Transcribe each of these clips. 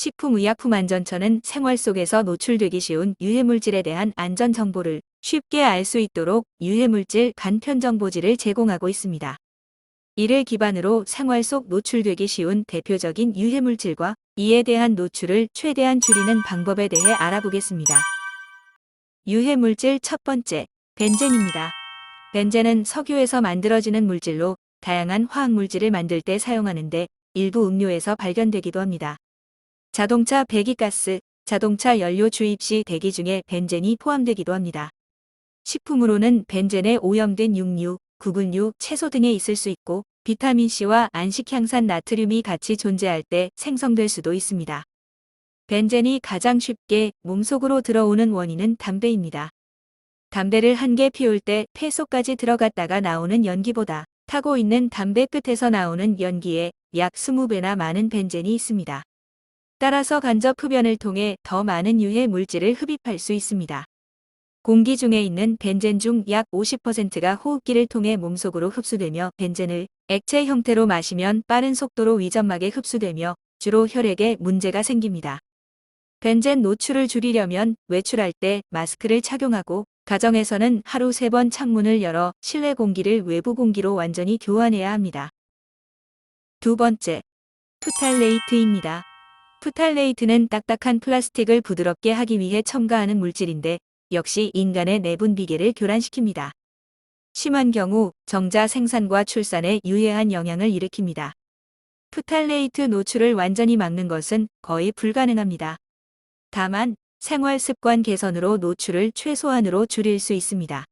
식품의약품안전처는 생활 속에서 노출되기 쉬운 유해물질에 대한 안전 정보를 쉽게 알 수 있도록 유해물질 간편 정보지를 제공하고 있습니다. 이를 기반으로 생활 속 노출되기 쉬운 대표적인 유해물질과 이에 대한 노출을 최대한 줄이는 방법에 대해 알아보겠습니다. 유해물질 첫 번째, 벤젠입니다. 벤젠은 석유에서 만들어지는 물질로 다양한 화학물질을 만들 때 사용하는데 일부 음료에서 발견되기도 합니다. 자동차 배기가스, 자동차 연료 주입 시 대기 중에 벤젠이 포함되기도 합니다. 식품으로는 벤젠에 오염된 육류, 구근류, 채소 등에 있을 수 있고 비타민C와 안식향산 나트륨이 같이 존재할 때 생성될 수도 있습니다. 벤젠이 가장 쉽게 몸속으로 들어오는 원인은 담배입니다. 담배를 한 개 피울 때 폐 속까지 들어갔다가 나오는 연기보다 타고 있는 담배 끝에서 나오는 연기에 약 20배나 많은 벤젠이 있습니다. 따라서 간접 흡연을 통해 더 많은 유해 물질을 흡입할 수 있습니다. 공기 중에 있는 벤젠 중 약 50%가 호흡기를 통해 몸속으로 흡수되며 벤젠을 액체 형태로 마시면 빠른 속도로 위점막에 흡수되며 주로 혈액에 문제가 생깁니다. 벤젠 노출을 줄이려면 외출할 때 마스크를 착용하고 가정에서는 하루 3번 창문을 열어 실내 공기를 외부 공기로 완전히 교환해야 합니다. 두 번째, 프탈레이트입니다. 프탈레이트는 딱딱한 플라스틱을 부드럽게 하기 위해 첨가하는 물질인데 역시 인간의 내분 비계를 교란시킵니다. 심한 경우 정자 생산과 출산에 유해한 영향을 일으킵니다. 프탈레이트 노출을 완전히 막는 것은 거의 불가능합니다. 다만 생활 습관 개선으로 노출을 최소한으로 줄일 수 있습니다.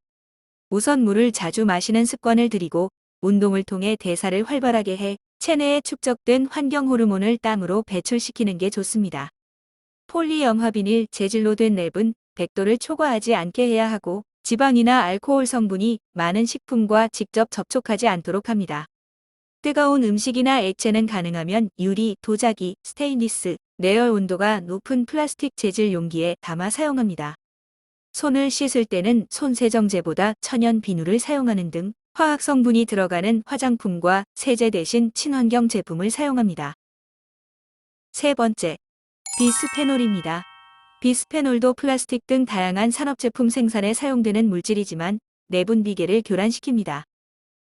우선 물을 자주 마시는 습관을 들이고 운동을 통해 대사를 활발하게 해 체내에 축적된 환경 호르몬을 땀으로 배출시키는 게 좋습니다. 폴리염화비닐 재질로 된 랩은 100도를 초과하지 않게 해야 하고 지방이나 알코올 성분이 많은 식품과 직접 접촉하지 않도록 합니다. 뜨거운 음식이나 액체는 가능하면 유리, 도자기, 스테인리스, 내열 온도가 높은 플라스틱 재질 용기에 담아 사용합니다. 손을 씻을 때는 손세정제보다 천연 비누를 사용하는 등 화학 성분이 들어가는 화장품과 세제 대신 친환경 제품을 사용합니다. 세 번째, 비스페놀입니다. 비스페놀도 플라스틱 등 다양한 산업제품 생산에 사용되는 물질이지만 내분 비계를 교란시킵니다.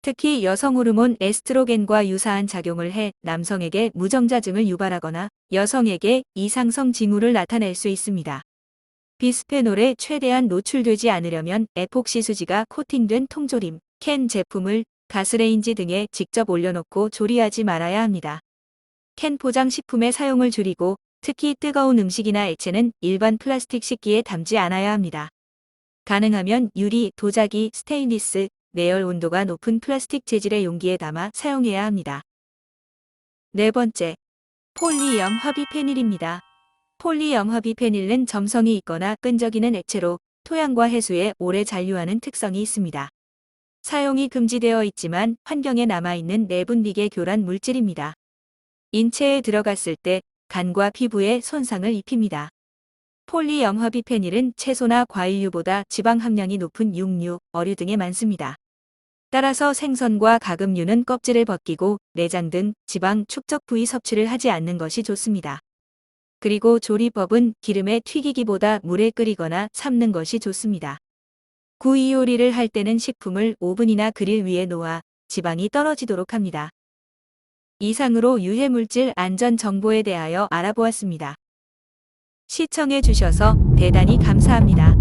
특히 여성 호르몬 에스트로겐과 유사한 작용을 해 남성에게 무정자증을 유발하거나 여성에게 이상성 징후를 나타낼 수 있습니다. 비스페놀에 최대한 노출되지 않으려면 에폭시 수지가 코팅된 통조림, 캔 제품을 가스레인지 등에 직접 올려놓고 조리하지 말아야 합니다. 캔 포장 식품의 사용을 줄이고 특히 뜨거운 음식이나 액체는 일반 플라스틱 식기에 담지 않아야 합니다. 가능하면 유리, 도자기, 스테인리스, 내열 온도가 높은 플라스틱 재질의 용기에 담아 사용해야 합니다. 네 번째, 폴리염화비페닐입니다. 폴리염화비페닐은 점성이 있거나 끈적이는 액체로 토양과 해수에 오래 잔류하는 특성이 있습니다. 사용이 금지되어 있지만 환경에 남아있는 내분 비계 교란 물질입니다. 인체에 들어갔을 때 간과 피부에 손상을 입힙니다. 폴리염화비페닐은 채소나 과일류보다 지방 함량이 높은 육류, 어류 등에 많습니다. 따라서 생선과 가금류는 껍질을 벗기고 내장 등 지방 축적 부위 섭취를 하지 않는 것이 좋습니다. 그리고 조리법은 기름에 튀기기보다 물에 끓이거나 삶는 것이 좋습니다. 구이 요리를 할 때는 식품을 오븐이나 그릴 위에 놓아 지방이 떨어지도록 합니다. 이상으로 유해물질 안전 정보에 대하여 알아보았습니다. 시청해 주셔서 대단히 감사합니다.